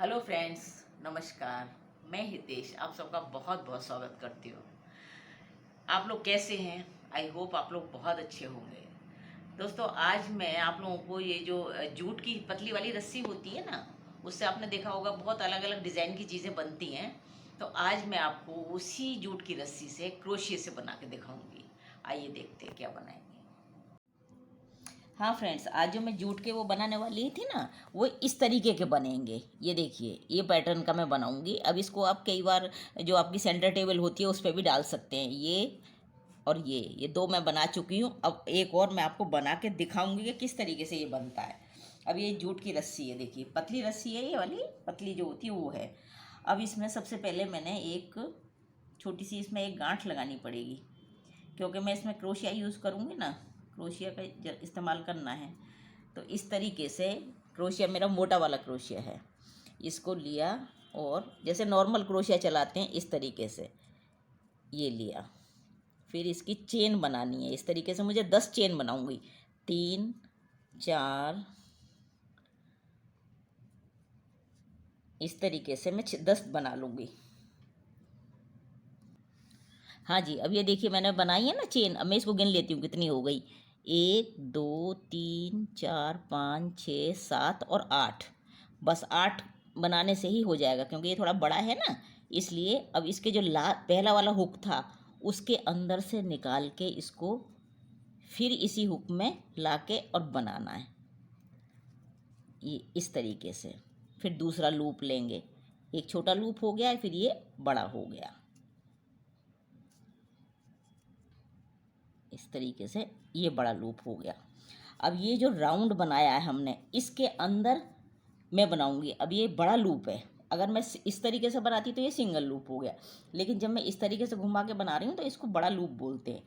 Hello friends, नमस्कार। मैं हितेश आप सबका बहुत बहुत स्वागत करती हूँ। आप लोग कैसे हैं? आई होप आप लोग बहुत अच्छे होंगे। दोस्तों, आज मैं आप लोगों को ये जो जूट की पतली वाली रस्सी होती है ना, उससे आपने देखा होगा बहुत अलग अलग डिज़ाइन की चीज़ें बनती हैं। तो आज मैं आपको उसी जूट की रस्सी से क्रोशिया से बना के दिखाऊंगी। आइए देखते हैं क्या बनाएंगे। हाँ फ्रेंड्स, आज जो मैं जूट के वो बनाने वाली थी ना, वो इस तरीके के बनेंगे। ये देखिए, ये पैटर्न का मैं बनाऊंगी। अब इसको आप कई बार जो आपकी सेंटर टेबल होती है उस पर भी डाल सकते हैं। ये और ये दो मैं बना चुकी हूँ। अब एक और मैं आपको बना के दिखाऊंगी कि किस तरीके से ये बनता है। अब ये जूट की रस्सी है, देखिए पतली रस्सी है, ये वाली पतली जो होती है वो है। अब इसमें सबसे पहले मैंने एक छोटी सी इसमें एक गांठ लगानी पड़ेगी, क्योंकि मैं इसमें क्रोशिया यूज़ करूँगी ना, क्रोशिया का इस्तेमाल करना है। तो इस तरीके से क्रोशिया मेरा मोटा वाला क्रोशिया है, इसको लिया और जैसे नॉर्मल क्रोशिया चलाते हैं इस तरीके से ये लिया। फिर इसकी चेन बनानी है। इस तरीके से मुझे 10 चेन बनाऊंगी। 3 4 इस तरीके से मैं 10 बना लूँगी। हाँ जी, अब ये देखिए मैंने बनाई है ना चेन। अब मैं इसको गिन लेती हूँ कितनी हो गई। 1 2 3 4 5 6 7 और 8। बस 8 बनाने से ही हो जाएगा, क्योंकि ये थोड़ा बड़ा है ना, इसलिए। अब इसके जो पहला वाला हुक था उसके अंदर से निकाल के इसको फिर इसी हुक में लाके और बनाना है, ये इस तरीके से। फिर दूसरा लूप लेंगे। एक छोटा लूप हो गया, फिर ये बड़ा हो गया। इस तरीके से ये बड़ा लूप हो गया। अब ये जो राउंड बनाया है हमने, इसके अंदर मैं बनाऊंगी। अब ये बड़ा लूप है। अगर मैं इस तरीके से बनाती तो ये सिंगल लूप हो गया, लेकिन जब मैं इस तरीके से घुमा के बना रही हूँ तो इसको बड़ा लूप बोलते हैं।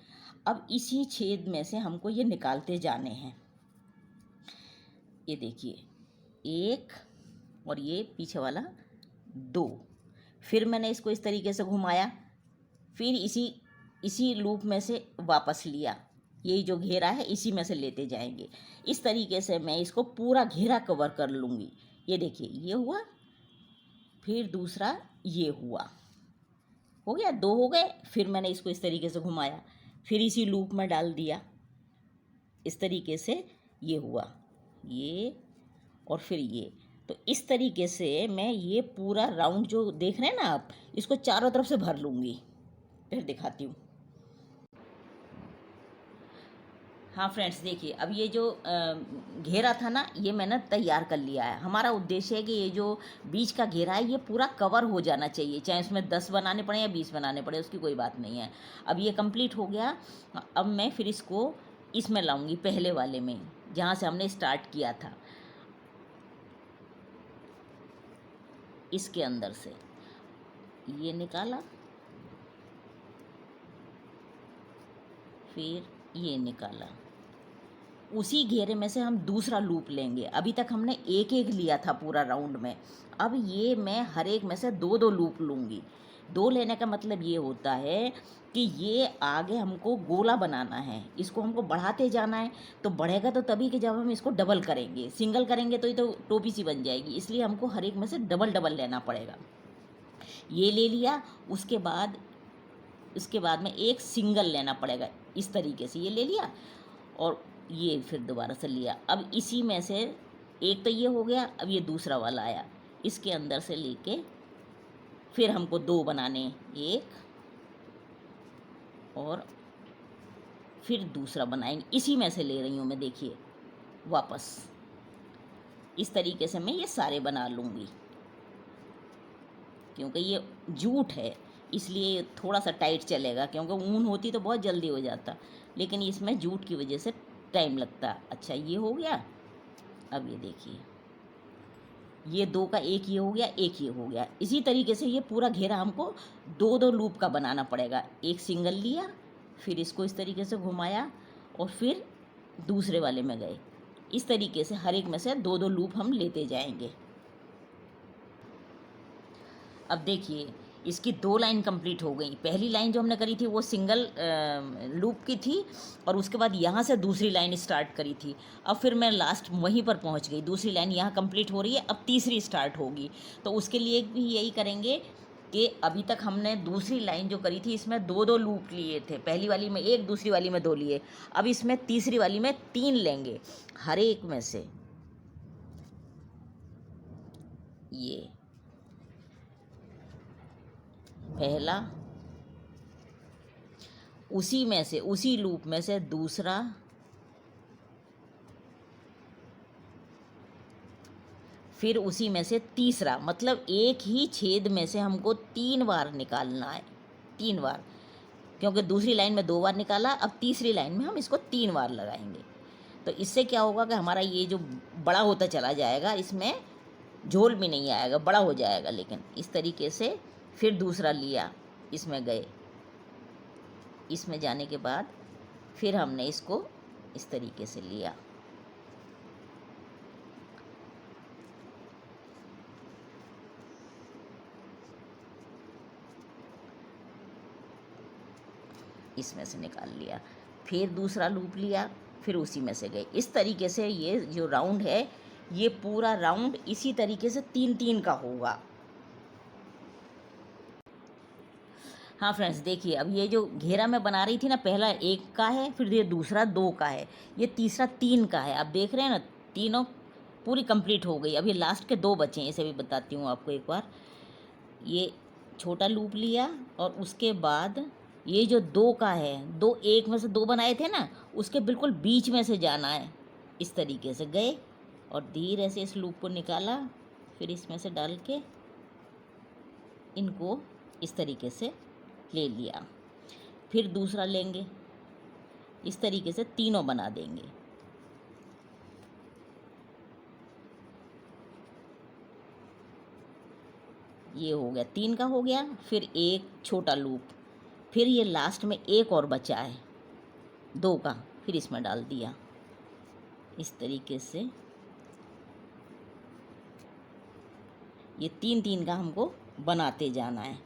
अब इसी छेद में से हमको ये निकालते जाने हैं। ये देखिए, एक और ये पीछे वाला 2। फिर मैंने इसको इस तरीके से घुमाया, फिर इसी इसी लूप में से वापस लिया। यही जो घेरा है इसी में से लेते जाएंगे। इस तरीके से मैं इसको पूरा घेरा कवर कर लूँगी। ये देखिए, ये हुआ, फिर दूसरा ये हुआ, हो गया, 2 हो गए। फिर मैंने इसको इस तरीके से घुमाया, फिर इसी लूप में डाल दिया। इस तरीके से ये हुआ, ये और फिर ये। तो इस तरीके से मैं ये पूरा राउंड जो देख रहे हैं ना आप, इसको चारों तरफ से भर लूँगी। फिर दिखाती हूँ। हाँ फ्रेंड्स, देखिए अब ये जो घेरा था ना, ये मैंने तैयार कर लिया है। हमारा उद्देश्य है कि ये जो बीच का घेरा है ये पूरा कवर हो जाना चाहिए, चाहे उसमें 10 बनाने पड़े या 20 बनाने पड़े, उसकी कोई बात नहीं है। अब ये कंप्लीट हो गया। अब मैं फिर इसको इसमें लाऊंगी, पहले वाले में जहाँ से हमने स्टार्ट किया था। इसके अंदर से ये निकाला, फिर ये निकाला। उसी घेरे में से हम दूसरा लूप लेंगे। अभी तक हमने एक एक लिया था पूरा राउंड में। अब ये मैं हर एक में से 2 2 लूप लूँगी। 2 लेने का मतलब ये होता है कि ये आगे हमको गोला बनाना है, इसको हमको बढ़ाते जाना है। तो बढ़ेगा तो तभी कि जब हम इसको डबल करेंगे। सिंगल करेंगे तो ये तो टोपी सी बन जाएगी, इसलिए हमको हर एक में से डबल डबल लेना पड़ेगा। ये ले लिया, उसके बाद में एक सिंगल लेना पड़ेगा। इस तरीके से ये ले लिया और ये फिर दोबारा से लिया। अब इसी में से एक तो ये हो गया, अब ये दूसरा वाला आया, इसके अंदर से लेके फिर हमको 2 बनाने, एक और फिर दूसरा बनाएंगे। इसी में से ले रही हूँ मैं, देखिए वापस। इस तरीके से मैं ये सारे बना लूँगी। क्योंकि ये जूट है इसलिए थोड़ा सा टाइट चलेगा, क्योंकि ऊन होती तो बहुत जल्दी हो जाता, लेकिन इसमें जूट की वजह से टाइम लगता। अच्छा, ये हो गया। अब ये देखिए, ये 2 का एक ये हो गया, एक ये हो गया। इसी तरीके से ये पूरा घेरा हमको 2 2 लूप का बनाना पड़ेगा। एक सिंगल लिया, फिर इसको इस तरीके से घुमाया और फिर दूसरे वाले में गए। इस तरीके से हर एक में से 2 2 लूप हम लेते जाएंगे। अब देखिए, इसकी 2 लाइन कंप्लीट हो गई। पहली लाइन जो हमने करी थी वो सिंगल लूप की थी, और उसके बाद यहाँ से दूसरी लाइन स्टार्ट करी थी। अब फिर मैं लास्ट वहीं पर पहुँच गई, दूसरी लाइन यहाँ कंप्लीट हो रही है, अब तीसरी स्टार्ट होगी। तो उसके लिए भी यही करेंगे कि अभी तक हमने दूसरी लाइन जो करी थी इसमें 2-2 लूप लिए थे। पहली वाली में 1, दूसरी वाली में 2 लिए। अब इसमें तीसरी वाली में 3 लेंगे, हर एक में से ये पहला, उसी में से, उसी लूप में से दूसरा, फिर उसी में से तीसरा। मतलब एक ही छेद में से हमको 3 बार निकालना है, 3 बार, क्योंकि दूसरी लाइन में 2 बार निकाला, अब तीसरी लाइन में हम इसको 3 बार लगाएंगे। तो इससे क्या होगा कि हमारा ये जो बड़ा होता चला जाएगा, इसमें झोल भी नहीं आएगा, बड़ा हो जाएगा। लेकिन इस तरीके से फिर दूसरा लिया, इसमें गए, इसमें जाने के बाद फिर हमने इसको इस तरीके से लिया। इसमें से निकाल लिया, फिर दूसरा लूप लिया, फिर उसी में से गए। इस तरीके से ये जो राउंड है, ये पूरा राउंड इसी तरीके से 3-3 का होगा। हाँ फ्रेंड्स, देखिए अब ये जो घेरा मैं बना रही थी ना, पहला 1 का है, फिर ये दूसरा 2 का है, ये तीसरा 3 का है। आप देख रहे हैं ना, तीनों पूरी कंप्लीट हो गई। अब ये लास्ट के 2 बचे हैं, इसे भी बताती हूँ आपको एक बार। ये छोटा लूप लिया, और उसके बाद ये जो 2 का है, 2 1 में से 2 बनाए थे ना, उसके बिल्कुल बीच में से जाना है। इस तरीके से गए और धीरे से इस लूप को निकाला, फिर इसमें से डाल के इनको इस तरीके से ले लिया। फिर दूसरा लेंगे, इस तरीके से तीनों बना देंगे। ये हो गया, 3 का हो गया। फिर एक छोटा लूप, फिर ये लास्ट में एक और बचा है 2 का, फिर इसमें डाल दिया। इस तरीके से ये 3-3 का हमको बनाते जाना है।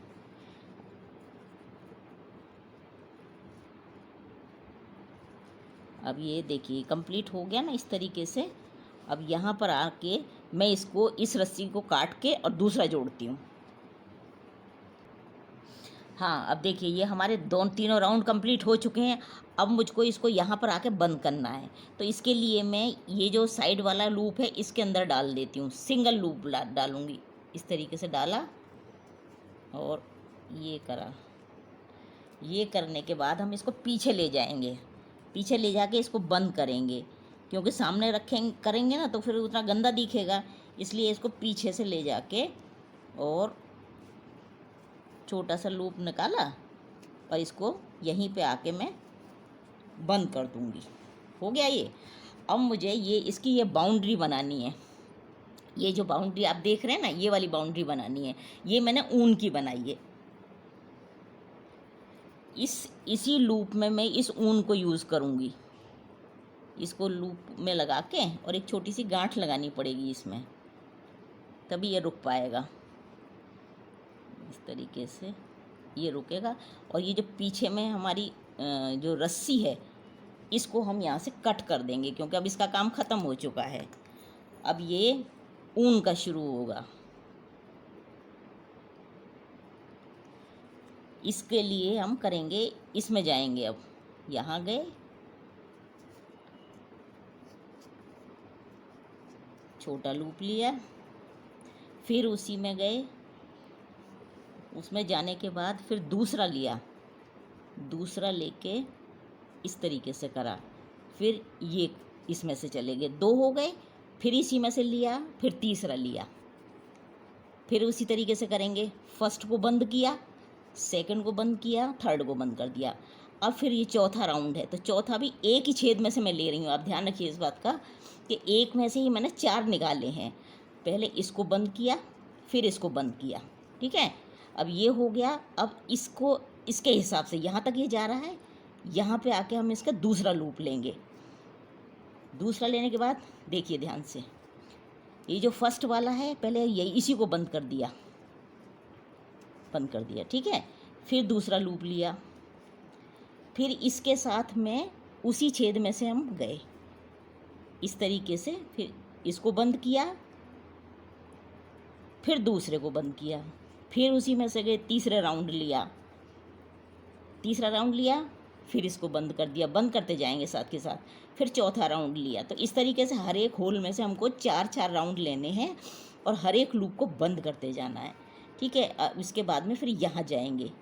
अब ये देखिए कंप्लीट हो गया ना इस तरीके से। अब यहाँ पर आके मैं इसको, इस रस्सी को काट के और दूसरा जोड़ती हूँ। हाँ, अब देखिए ये हमारे तीनों राउंड कंप्लीट हो चुके हैं। अब मुझको इसको यहाँ पर आके बंद करना है। तो इसके लिए मैं ये जो साइड वाला लूप है इसके अंदर डाल देती हूँ, सिंगल लूप डालूँगी। इस तरीके से डाला और ये करा। ये करने के बाद हम इसको पीछे ले जाएंगे, पीछे ले जाके इसको बंद करेंगे, क्योंकि सामने करेंगे ना तो फिर उतना गंदा दिखेगा। इसलिए इसको पीछे से ले जाके और छोटा सा लूप निकाला और इसको यहीं पे आके मैं बंद कर दूंगी। हो गया ये। अब मुझे ये इसकी ये बाउंड्री बनानी है। ये जो बाउंड्री आप देख रहे हैं ना, ये वाली बाउंड्री बनानी है। ये मैंने ऊन की बनाई है। इसी लूप में मैं इस ऊन को यूज़ करूँगी। इसको लूप में लगा के और एक छोटी सी गांठ लगानी पड़ेगी इसमें, तभी ये रुक पाएगा। इस तरीके से ये रुकेगा। और ये जो पीछे में हमारी जो रस्सी है, इसको हम यहाँ से कट कर देंगे, क्योंकि अब इसका काम ख़त्म हो चुका है। अब ये ऊन का शुरू होगा। इसके लिए हम करेंगे, इसमें जाएंगे। अब यहाँ गए, छोटा लूप लिया, फिर उसी में गए, उसमें जाने के बाद फिर दूसरा लिया, दूसरा लेके इस तरीके से करा, फिर ये इसमें से चले गए, 2 हो गए। फिर इसी में से लिया, फिर तीसरा लिया, फिर उसी तरीके से करेंगे। फर्स्ट को बंद किया, सेकंड को बंद किया, थर्ड को बंद कर दिया। अब फिर ये चौथा राउंड है, तो चौथा भी एक ही छेद में से मैं ले रही हूँ। आप ध्यान रखिए इस बात का कि एक में से ही मैंने 4 निकाले हैं। पहले इसको बंद किया, फिर इसको बंद किया, ठीक है। अब ये हो गया। अब इसको इसके हिसाब से यहाँ तक ये जा रहा है, यहाँ पे आके हम इसका दूसरा लूप लेंगे। दूसरा लेने के बाद देखिए ध्यान से, ये जो फर्स्ट वाला है, पहले यही इसी को बंद कर दिया, बंद कर दिया, ठीक है। फिर दूसरा लूप लिया, फिर इसके साथ में उसी छेद में से हम गए इस तरीके से, फिर इसको बंद किया, फिर दूसरे को बंद किया, फिर उसी में से गए, तीसरा राउंड लिया, फिर इसको बंद कर दिया, बंद करते जाएंगे साथ के साथ, फिर चौथा राउंड लिया। तो इस तरीके से हर एक होल में से हमको 4-4 राउंड लेने हैं और हर एक लूप को बंद करते जाना है, ठीक है। इसके बाद में फिर यहाँ जाएंगे,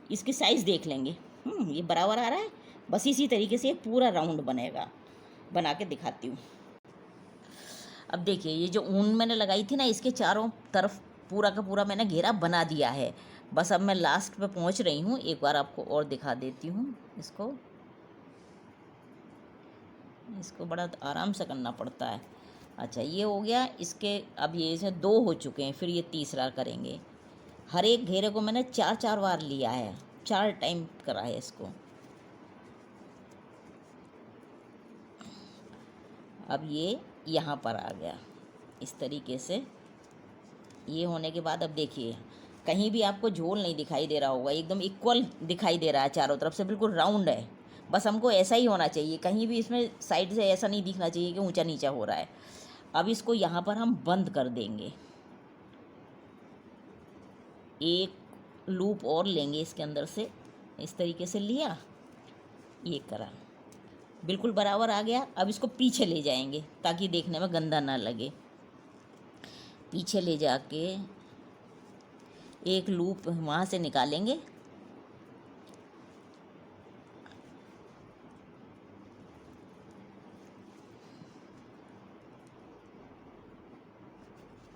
इसकी साइज़ देख लेंगे, ये बराबर आ रहा है। बस इसी तरीके से ये पूरा राउंड बनेगा। बना के दिखाती हूँ। अब देखिए, ये जो ऊन मैंने लगाई थी ना, इसके चारों तरफ पूरा का पूरा मैंने घेरा बना दिया है। बस अब मैं लास्ट पे पहुँच रही हूँ, एक बार आपको और दिखा देती हूँ। इसको बड़ा आराम से करना पड़ता है। अच्छा, ये हो गया। इसके अब ये से 2 हो चुके हैं, फिर ये तीसरा करेंगे। हर एक घेरे को मैंने 4-4 बार लिया है, 4 टाइम करा है इसको। अब ये यहाँ पर आ गया इस तरीके से। ये होने के बाद अब देखिए, कहीं भी आपको झोल नहीं दिखाई दे रहा होगा, एकदम इक्वल दिखाई दे रहा है चारों तरफ से, बिल्कुल राउंड है। बस हमको ऐसा ही होना चाहिए, कहीं भी इसमें साइड से ऐसा नहीं दिखना चाहिए कि ऊंचा नीचा हो रहा है। अब इसको यहाँ पर हम बंद कर देंगे, एक लूप और लेंगे इसके अंदर से, इस तरीके से लिया, ये करा, बिल्कुल बराबर आ गया। अब इसको पीछे ले जाएंगे ताकि देखने में गंदा ना लगे। पीछे ले जाके एक लूप वहाँ से निकालेंगे,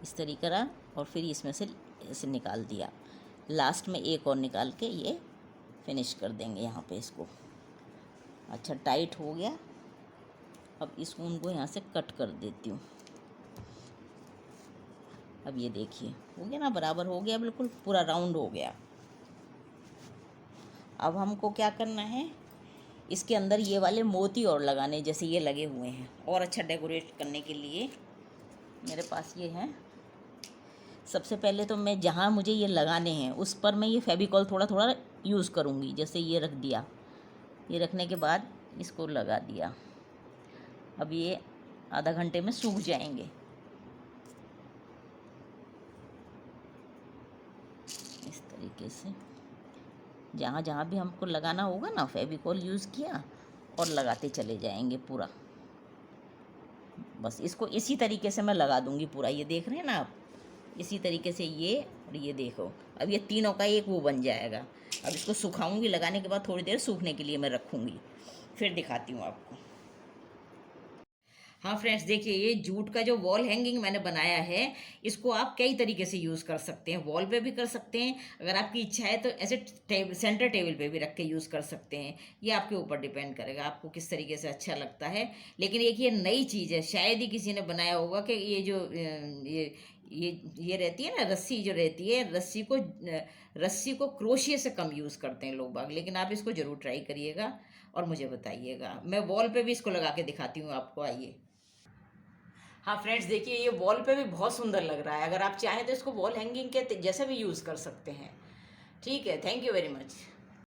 इस तरीके का, और फिर इसमें से इसे निकाल दिया। लास्ट में एक और निकाल के ये फिनिश कर देंगे यहाँ पे इसको। अच्छा, टाइट हो गया। अब इस ऊन को यहाँ से कट कर देती हूँ। अब ये देखिए, हो गया ना, बराबर हो गया, बिल्कुल पूरा राउंड हो गया। अब हमको क्या करना है, इसके अंदर ये वाले मोती और लगाने, जैसे ये लगे हुए हैं, और अच्छा डेकोरेट करने के लिए मेरे पास ये हैं। सबसे पहले तो मैं जहाँ मुझे ये लगाने हैं उस पर मैं ये फेविकॉल थोड़ा थोड़ा यूज़ करूँगी। जैसे ये रख दिया, ये रखने के बाद इसको लगा दिया। अब ये आधा घंटे में सूख जाएंगे। इस तरीके से जहाँ जहाँ भी हमको लगाना होगा ना, फेविकॉल यूज़ किया और लगाते चले जाएंगे पूरा। बस इसको इसी तरीके से मैं लगा दूँगी पूरा। ये देख रहे हैं ना आप, इसी तरीके से ये, और ये देखो, अब ये तीनों का एक वो बन जाएगा। अब इसको सुखाऊंगी, लगाने के बाद थोड़ी देर सूखने के लिए मैं रखूँगी, फिर दिखाती हूँ आपको। हाँ फ्रेंड्स, देखिए, ये जूट का जो वॉल हैंगिंग मैंने बनाया है, इसको आप कई तरीके से यूज़ कर सकते हैं। वॉल पे भी कर सकते हैं, अगर आपकी इच्छा है तो ऐसे सेंटर टेबल पे भी रख के यूज़ कर सकते हैं। ये आपके ऊपर डिपेंड करेगा आपको किस तरीके से अच्छा लगता है। लेकिन एक ये नई चीज़ है, शायद ही किसी ने बनाया होगा कि ये जो ये रहती है ना, रस्सी जो रहती है, रस्सी को क्रोशिया से कम यूज़ करते हैं लोग बाग। लेकिन आप इसको ज़रूर ट्राई करिएगा और मुझे बताइएगा। मैं वॉल पे भी इसको लगा के दिखाती हूँ आपको, आइए। हाँ फ्रेंड्स, देखिए, ये वॉल पे भी बहुत सुंदर लग रहा है। अगर आप चाहें तो इसको वॉल हैंगिंग के जैसे भी यूज़ कर सकते हैं। ठीक है, थैंक यू वेरी मच।